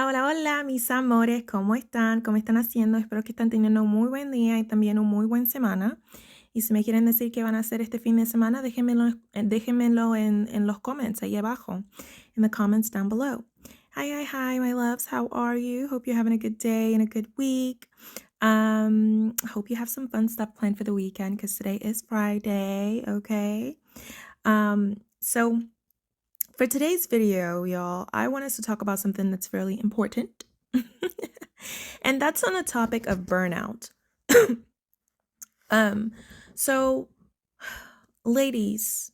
Hola, hola, hola, mis amores, ¿cómo están? ¿Cómo están haciendo? Espero que estén teniendo un muy buen día y también un muy buen semana. Y si me quieren decir qué van a hacer este fin de semana, déjenmelo en los comments ahí abajo, in the comments down below. Hi, my loves. How are you? Hope you're having a good day and a good week. Hope you have some fun stuff planned for the weekend because today is Friday, okay? So for today's video, y'all, I want us to talk about something that's fairly important. And that's on the topic of burnout. So ladies,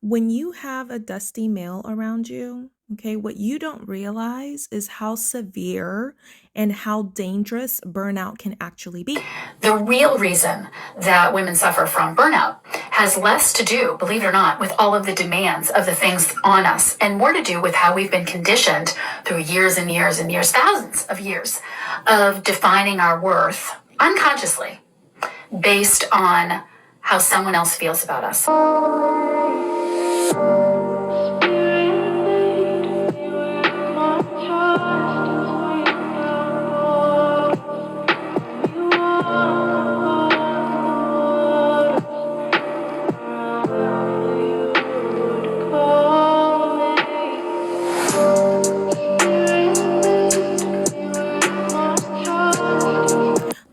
when you have a dusty male around you, okay, what you don't realize is how severe and how dangerous burnout can actually be. The real reason that women suffer from burnout has less to do, believe it or not, with all of the demands of the things on us and more to do with how we've been conditioned through years and years and years, thousands of years of defining our worth unconsciously based on how someone else feels about us.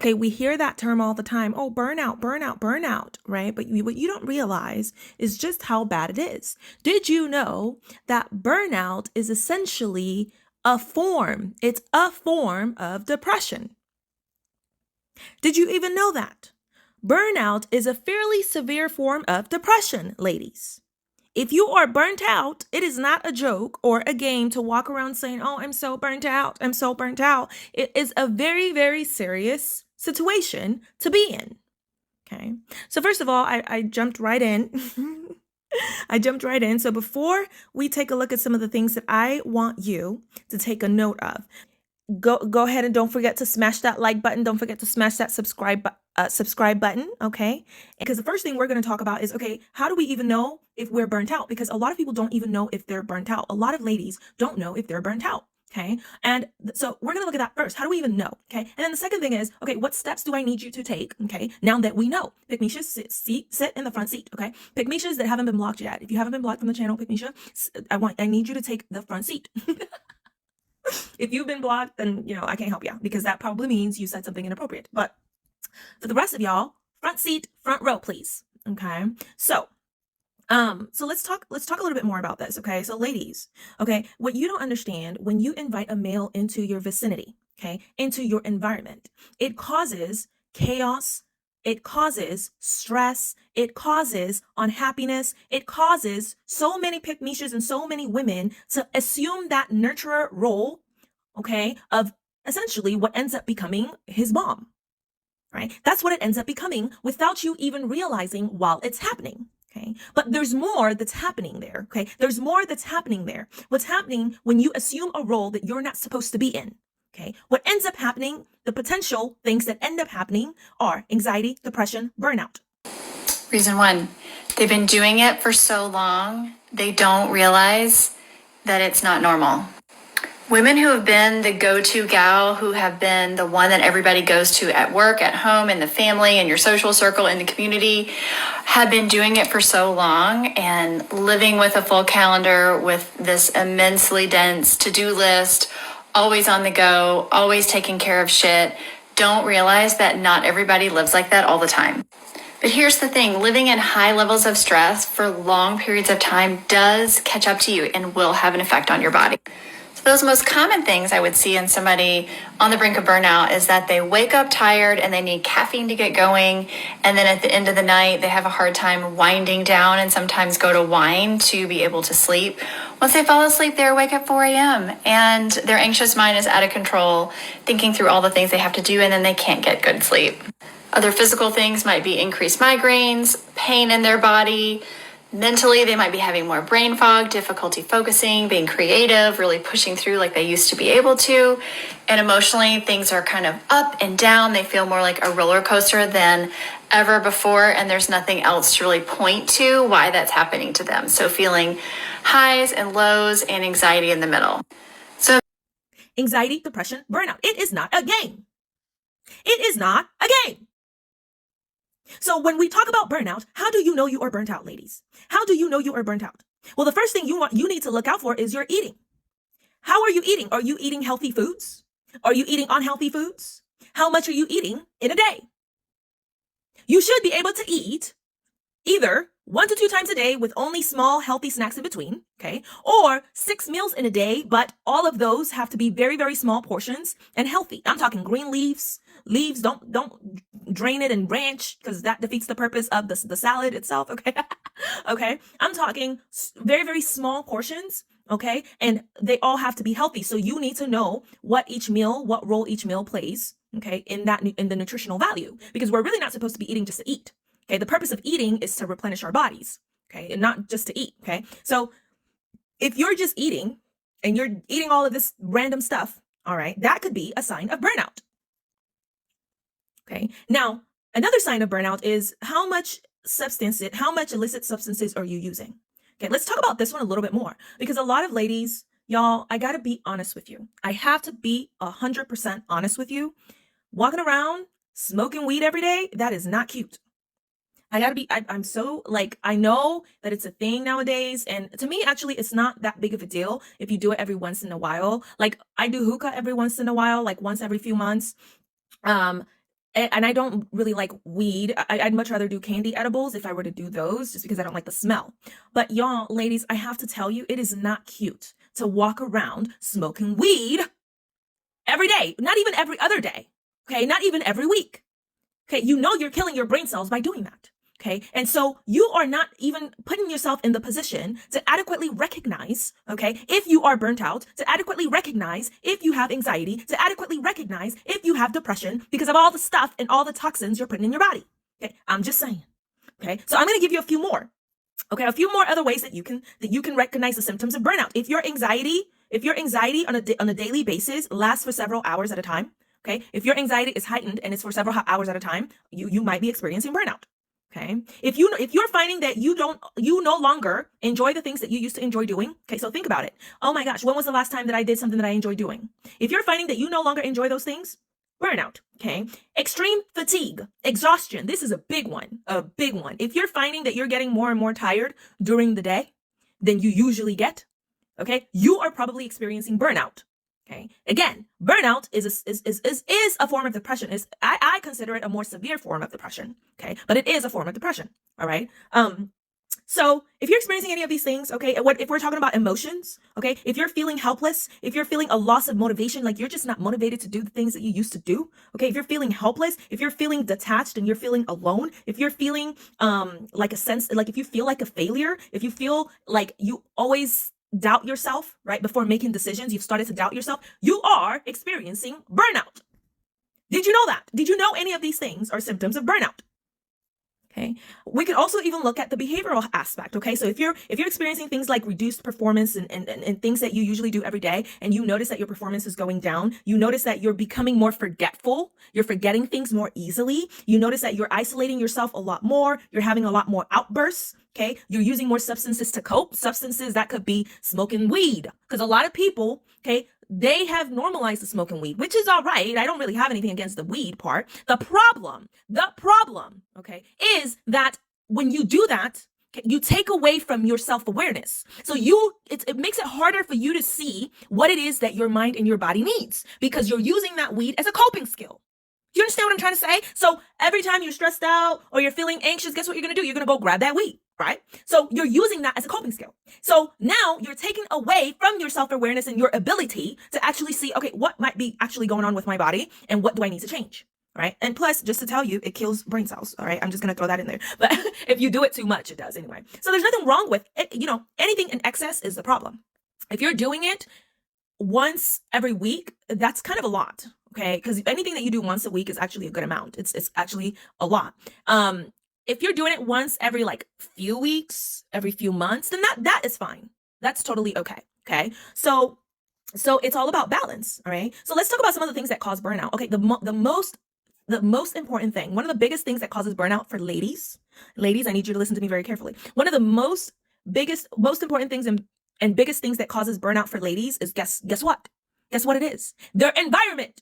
Okay, we hear that term all the time. Oh, burnout, right? But what you don't realize is just how bad it is. Did you know that burnout is essentially it's a form of depression? Did you even know that? Burnout is a fairly severe form of depression, ladies. If you are burnt out, it is not a joke or a game to walk around saying, oh, I'm so burnt out. I'm so burnt out. It is a very, very serious situation to be in. Okay. So first of all, I jumped right in. So before we take a look at some of the things that I want you to take a note of, go ahead and don't forget to smash that like button. Don't forget to smash that subscribe button, okay? Because the first thing we're going to talk about is, okay, how do we even know if we're burnt out? Because a lot of people don't even know if they're burnt out. A lot of ladies don't know if they're burnt out, okay? And so we're going to look at that first. How do we even know, okay? And then the second thing is, okay, what steps do I need you to take, okay, now that we know? Pygmishas, sit in the front seat, okay? Pygmishas that haven't been blocked yet. If you haven't been blocked from the channel, Pygmisha, I need you to take the front seat. If you've been blocked, then, I can't help you because that probably means you said something inappropriate. But for the rest of y'all, front seat, front row, please. Okay. So let's talk a little bit more about this. Okay. So ladies, okay, what you don't understand when you invite a male into your vicinity, okay, into your environment, it causes chaos. It causes stress. It causes unhappiness. It causes so many Pygmishas and so many women to assume that nurturer role, okay, of essentially what ends up becoming his mom, right? That's what it ends up becoming without you even realizing while it's happening, okay? But there's more that's happening there, okay? There's more that's happening there. What's happening when you assume a role that you're not supposed to be in? Okay, what ends up happening, the potential things that end up happening are anxiety, depression, burnout. Reason one, they've been doing it for so long, they don't realize that it's not normal. Women who have been the go-to gal, who have been the one that everybody goes to at work, at home, in the family, in your social circle, in the community, have been doing it for so long and living with a full calendar with this immensely dense to-do list, always on the go, always taking care of shit, don't realize that not everybody lives like that all the time. But here's the thing, living in high levels of stress for long periods of time does catch up to you and will have an effect on your body. So those most common things I would see in somebody on the brink of burnout is that they wake up tired and they need caffeine to get going. And then at the end of the night, they have a hard time winding down and sometimes go to wine to be able to sleep. Once they fall asleep, they're awake at 4 a.m. and their anxious mind is out of control, thinking through all the things they have to do, and then they can't get good sleep. Other physical things might be increased migraines, pain in their body. Mentally, they might be having more brain fog, difficulty focusing, being creative, really pushing through like they used to be able to. And emotionally, things are kind of up and down. They feel more like a roller coaster than ever before, and there's nothing else to really point to why that's happening to them. So feeling highs and lows and anxiety in the middle. So anxiety, depression, burnout. It is not a game. It is not a game. So when we talk about burnout, how do you know you are burnt out, ladies? How do you know you are burnt out? Well, the first thing you need to look out for is your eating. How are you eating? Are you eating healthy foods? Are you eating unhealthy foods? How much are you eating in a day? You should be able to eat either 1 to 2 times a day with only small healthy snacks in between, okay? Or 6 meals in a day, but all of those have to be very, very small portions and healthy. I'm talking green leaves. Don't drain it and ranch, because that defeats the purpose of the salad itself, okay? Okay? I'm talking very, very small portions, okay? And they all have to be healthy. So you need to know what role each meal plays, okay, in the nutritional value, because we're really not supposed to be eating just to eat. Okay, the purpose of eating is to replenish our bodies, okay, and not just to eat, okay? So if you're just eating and you're eating all of this random stuff, all right, that could be a sign of burnout. Okay, now another sign of burnout is how much illicit substances are you using? Okay, let's talk about this one a little bit more, because a lot of ladies, y'all, I gotta be honest with you. I have to be 100% honest with you. Walking around smoking weed every day, that is not cute. I'm so, like, I know that it's a thing nowadays, and to me, actually, it's not that big of a deal if you do it every once in a while. Like, I do hookah every once in a while, like once every few months. And I don't really like weed. I'd much rather do candy edibles if I were to do those, just because I don't like the smell. But y'all, ladies, I have to tell you, it is not cute to walk around smoking weed every day, not even every other day, okay? Not even every week. Okay, you know you're killing your brain cells by doing that. Okay, and so you are not even putting yourself in the position to adequately recognize, okay, if you are burnt out, to adequately recognize if you have anxiety, to adequately recognize if you have depression, because of all the stuff and all the toxins you're putting in your body. Okay, I'm just saying. Okay, so I'm going to give you a few more. Okay, a few more other ways that you can recognize the symptoms of burnout. If your anxiety on a daily basis lasts for several hours at a time, okay, if your anxiety is heightened and it's for several hours at a time, you might be experiencing burnout. Okay. If you're finding that you no longer enjoy the things that you used to enjoy doing. Okay. So think about it. Oh my gosh, when was the last time that I did something that I enjoyed doing? If you're finding that you no longer enjoy those things, burnout. Okay. Extreme fatigue, exhaustion. This is a big one. If you're finding that you're getting more and more tired during the day than you usually get, okay, you are probably experiencing burnout. Okay. Again, burnout is a form of depression. I consider it a more severe form of depression. Okay, but it is a form of depression. All right. So if you're experiencing any of these things, okay, if we're talking about emotions, okay, if you're feeling helpless, if you're feeling a loss of motivation, like you're just not motivated to do the things that you used to do, okay, if you're feeling helpless, if you're feeling detached and you're feeling alone, if you're feeling like a sense, like if you feel like a failure, if you feel like you always doubt yourself, right? Before making decisions, you've started to doubt yourself. You are experiencing burnout. Did you know that? Did you know any of these things are symptoms of burnout? Okay. We could also even look at the behavioral aspect. Okay. So if you're experiencing things like reduced performance and things that you usually do every day, and you notice that your performance is going down, you notice that you're becoming more forgetful, you're forgetting things more easily, you notice that you're isolating yourself a lot more, you're having a lot more outbursts. Okay. You're using more substances to cope. Substances that could be smoking weed. Because a lot of people, okay, they have normalized the smoking weed, which is all right. I don't really have anything against the weed part. The problem, okay, is that when you do that, okay, you take away from your self-awareness. So it makes it harder for you to see what it is that your mind and your body needs, because you're using that weed as a coping skill. You understand what I'm trying to say? So every time you're stressed out or you're feeling anxious, guess what you're going to do? You're going to go grab that weed, right? So you're using that as a coping skill. So now you're taking away from your self-awareness and your ability to actually see, okay, what might be actually going on with my body and what do I need to change? Right. And plus, just to tell you, it kills brain cells. All right. I'm just going to throw that in there. But if you do it too much, it does anyway. So there's nothing wrong with it. You know, anything in excess is the problem. If you're doing it once every week, that's kind of a lot. Okay, because anything that you do once a week is actually a good amount. It's actually a lot. If you're doing it once every like few weeks, every few months, then that is fine. That's totally okay. Okay, so it's all about balance. All right. So let's talk about some of the things that cause burnout. Okay, the most the most important thing, one of the biggest things that causes burnout for ladies, I need you to listen to me very carefully. One of the most important things and biggest things that causes burnout for ladies is guess what? Guess what it is? Their environment.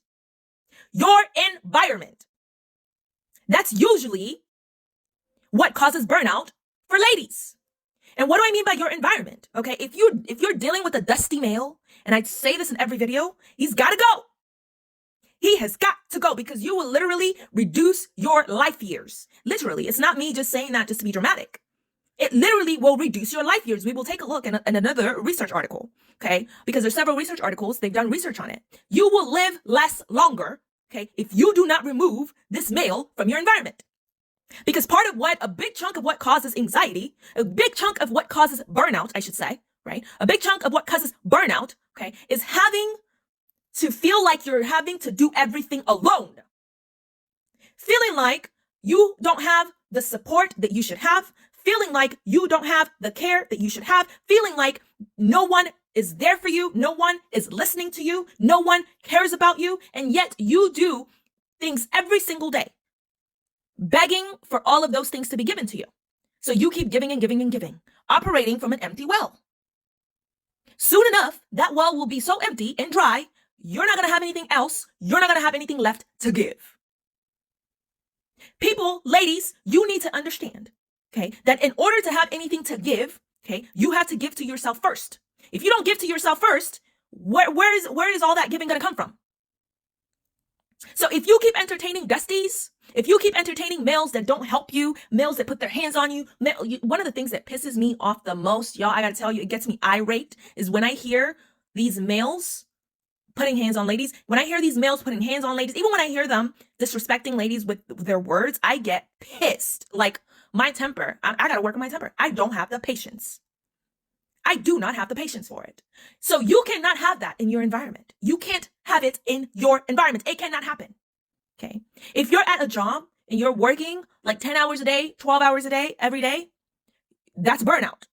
Your environment. That's usually what causes burnout for ladies. And what do I mean by your environment? Okay, if you're dealing with a dusty male, and I say this in every video, he's got to go. He has got to go because you will literally reduce your life years. Literally, it's not me just saying that just to be dramatic. It literally will reduce your life years. We will take a look in another research article, okay? Because there's several research articles, they've done research on it. You will live less longer, okay, if you do not remove this male from your environment. Because a big chunk of what causes anxiety, a big chunk of what causes burnout, I should say, right? A big chunk of what causes burnout, okay, is having to feel like you're having to do everything alone. Feeling like you don't have the support that you should have, feeling like you don't have the care that you should have, feeling like no one is there for you, no one is listening to you, no one cares about you, and yet you do things every single day, begging for all of those things to be given to you. So you keep giving and giving and giving, operating from an empty well. Soon enough, that well will be so empty and dry, you're not going to have anything else. You're not going to have anything left to give. People, ladies, you need to understand, okay, that in order to have anything to give, okay, you have to give to yourself first. If you don't give to yourself first, where is all that giving going to come from? So if you keep entertaining dusties, if you keep entertaining males that don't help you, males that put their hands on you, one of the things that pisses me off the most, y'all, I got to tell you, it gets me irate, is when I hear these males putting hands on ladies. When I hear these males putting hands on ladies, even when I hear them disrespecting ladies with their words, I get pissed. Like my temper, I got to work on my temper. I don't have the patience. I do not have the patience for it. So you cannot have that in your environment. You can't have it in your environment. It cannot happen. Okay. If you're at a job and you're working like 10 hours a day, 12 hours a day, every day, that's burnout.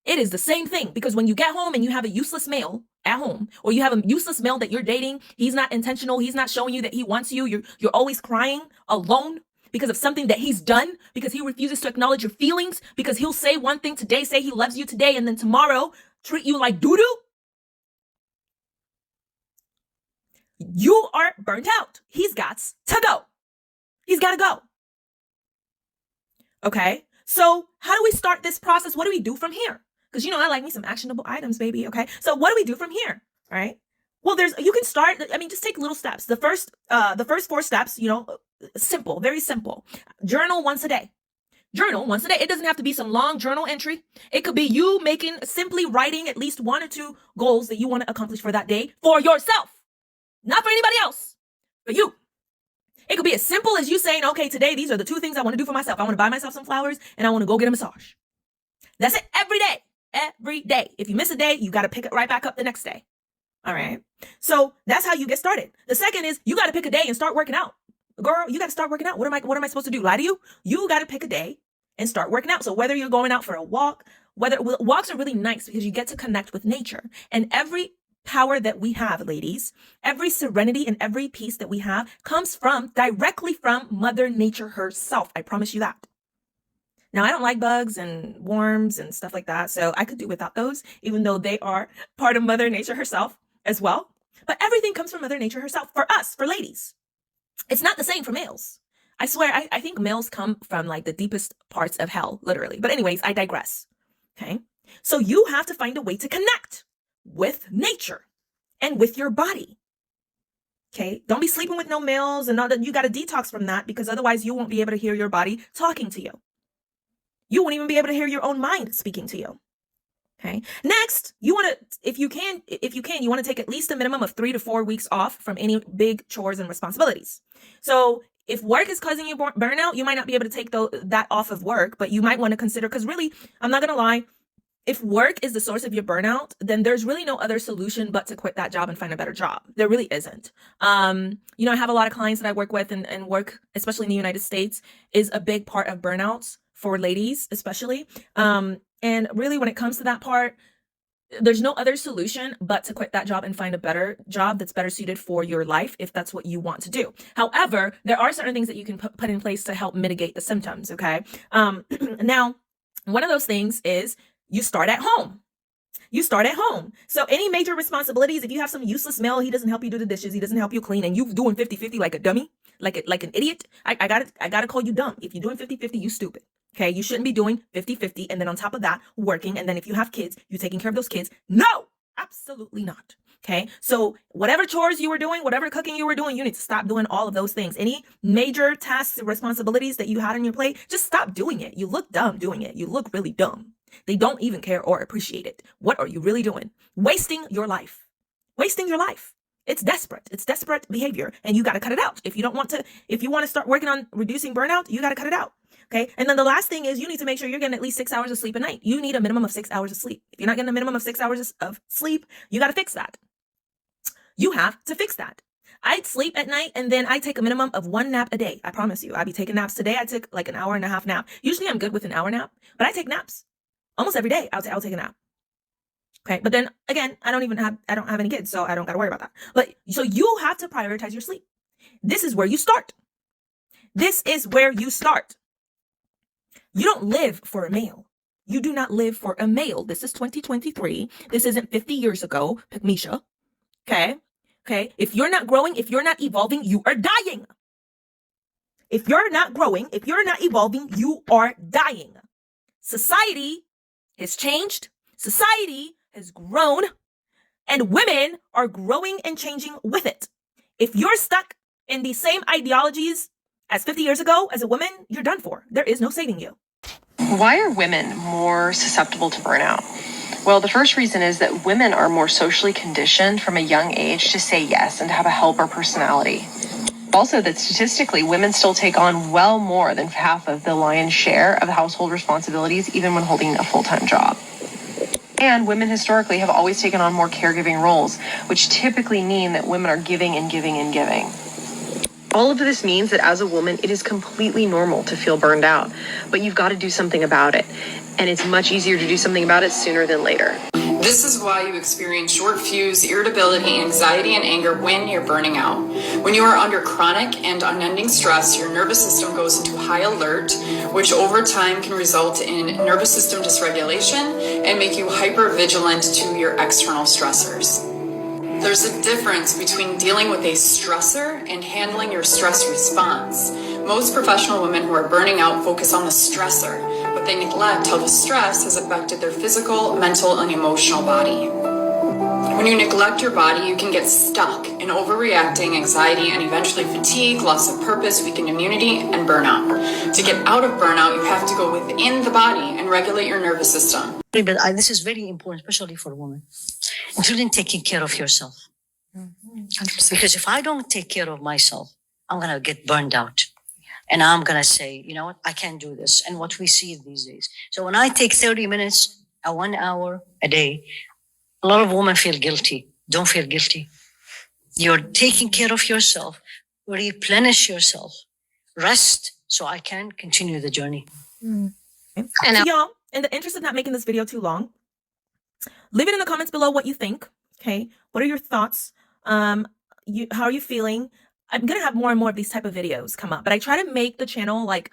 It is the same thing, because when you get home and you have a useless male at home, or you have a useless male that you're dating, he's not intentional, he's not showing you that he wants you, you're always crying alone because of something that he's done, because he refuses to acknowledge your feelings, because he'll say one thing today, say he loves you today, and then tomorrow treat you like doo-doo. You are burnt out. He's got to go. He's got to go. Okay, so how do we start this process? What do we do from here? Because, I like me some actionable items, baby. Okay, so what do we do from here? All right. Well, you can start. Just take little steps. The first 4 steps, simple, very simple. Journal once a day. Journal once a day. It doesn't have to be some long journal entry. It could be you simply writing at least 1 or 2 goals that you want to accomplish for that day for yourself, not for anybody else, for you. It could be as simple as you saying, okay, today, these are the 2 things I want to do for myself. I want to buy myself some flowers and I want to go get a massage. That's it. Every day. Every day. If you miss a day, you got to pick it right back up the next day. All right. So that's how you get started. The second is you got to pick a day and start working out. Girl, you got to start working out. What am I supposed to do? Lie to you? You got to pick a day and start working out. So whether you're going out for a walk, walks are really nice because you get to connect with nature, and every power that we have, ladies, every serenity and every peace that we have comes directly from Mother Nature herself. I promise you that. Now, I don't like bugs and worms and stuff like that, so I could do without those, even though they are part of Mother Nature herself as well. But everything comes from Mother Nature herself for us, for ladies. It's not the same for males. I swear, I think males come from like the deepest parts of hell, literally. But anyways, I digress. Okay. So you have to find a way to connect with nature and with your body. Okay. Don't be sleeping with no males and all that. You got to detox from that, because otherwise you won't be able to hear your body talking to you. You won't even be able to hear your own mind speaking to you. Okay. Next, you want to, if you can, you want to take at least a minimum of 3 to 4 weeks off from any big chores and responsibilities. So if work is causing you burnout, you might not be able to take that off of work, but you might want to consider, because really, I'm not going to lie, if work is the source of your burnout, then there's really no other solution but to quit that job and find a better job. There really isn't. I have a lot of clients that I work with, and work, especially in the United States, is a big part of burnouts for ladies, especially. And really, when it comes to that part, there's no other solution but to quit that job and find a better job that's better suited for your life if that's what you want to do. However, there are certain things that you can put in place to help mitigate the symptoms, okay? Now, one of those things is you start at home. You start at home. So any major responsibilities, if you have some useless male, he doesn't help you do the dishes, he doesn't help you clean, and you doing 50-50 like a dummy, like an idiot, I gotta call you dumb. If you're doing 50-50, you stupid. Okay, you shouldn't be doing 50-50, and then on top of that, working, and then if you have kids, you taking care of those kids. No, absolutely not. Okay, so whatever chores you were doing, whatever cooking you were doing, you need to stop doing all of those things. Any major tasks, responsibilities that you had on your plate, just stop doing it. You look dumb doing it. You look really dumb. They don't even care or appreciate it. What are you really doing? Wasting your life. Wasting your life. It's desperate. It's desperate behavior, and you got to cut it out. If you want to start working on reducing burnout, you got to cut it out. Okay. And then the last thing is you need to make sure you're getting at least 6 hours of sleep a night. You need a minimum of 6 hours of sleep. If you're not getting a minimum of 6 hours of sleep, you got to fix that. You have to fix that. I sleep at night, and then I take a minimum of 1 nap a day. I promise you. I'll be taking naps. Today I took like an hour and a half nap. Usually I'm good with an hour nap, but I take naps. Almost every day I'll take a nap. Okay. But then again, I don't have any kids, so I don't got to worry about that. But so you have to prioritize your sleep. This is where you start. This is where you start. You don't live for a male. You do not live for a male. This is 2023. This isn't 50 years ago, Misha. Okay. Okay. If you're not growing, if you're not evolving, you are dying. If you're not growing, if you're not evolving, you are dying. Society has changed. Society has grown, and women are growing and changing with it. If you're stuck in the same ideologies as 50 years ago as a woman, you're done for. There is no saving you. Why are women more susceptible to burnout? Well, the first reason is that women are more socially conditioned from a young age to say yes and to have a helper personality. Also, that statistically, women still take on well more than half of the lion's share of household responsibilities, even when holding a full-time job. And women historically have always taken on more caregiving roles, which typically mean that women are giving and giving and giving. All of this means that as a woman, it is completely normal to feel burned out, but you've got to do something about it. And it's much easier to do something about it sooner than later. This is why you experience short fuse, irritability, anxiety, and anger when you're burning out. When you are under chronic and unending stress, your nervous system goes into high alert, which over time can result in nervous system dysregulation and make you hypervigilant to your external stressors. There's a difference between dealing with a stressor and handling your stress response. Most professional women who are burning out focus on the stressor, but they neglect how the stress has affected their physical, mental, and emotional body. When you neglect your body, you can get stuck in overreacting, anxiety, and eventually fatigue, loss of purpose, weakened immunity, and burnout. To get out of burnout, you have to go within the body and regulate your nervous system. But this is very important, especially for women, including taking care of yourself. 100%. Because if I don't take care of myself, I'm going to get burned out. And I'm going to say, you know what, I can't do this. And what we see these days. So when I take 30 minutes, 1 hour a day, a lot of women feel guilty. Don't feel guilty. You're taking care of yourself, replenish yourself, rest, so I can continue the journey. And so y'all, in the interest of not making this video too long, leave it in the comments below what you think. Okay. What are your thoughts? How are you feeling? I'm going to have more and more of these type of videos come up, but I try to make the channel like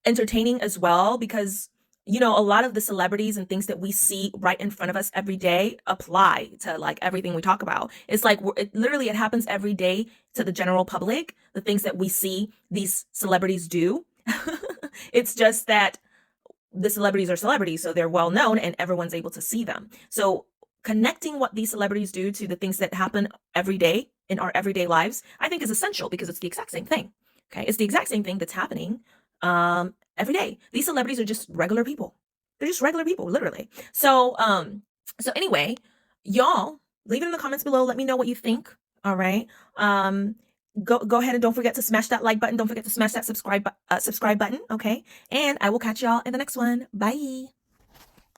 entertaining as well, because, you know, a lot of the celebrities and things that we see right in front of us every day apply to like everything we talk about. It's like, it happens every day to the general public, the things that we see these celebrities do. It's just that the celebrities are celebrities, so they're well known and everyone's able to see them. So connecting what these celebrities do to the things that happen every day in our everyday lives, I think is essential, because it's the exact same thing. Okay. It's the exact same thing that's happening every day. These celebrities are just regular people. They're just regular people, literally. So anyway, y'all leave it in the comments below. Let me know what you think. All right. Go ahead and don't forget to smash that like button. Don't forget to smash that subscribe button. Okay. And I will catch y'all in the next one. Bye.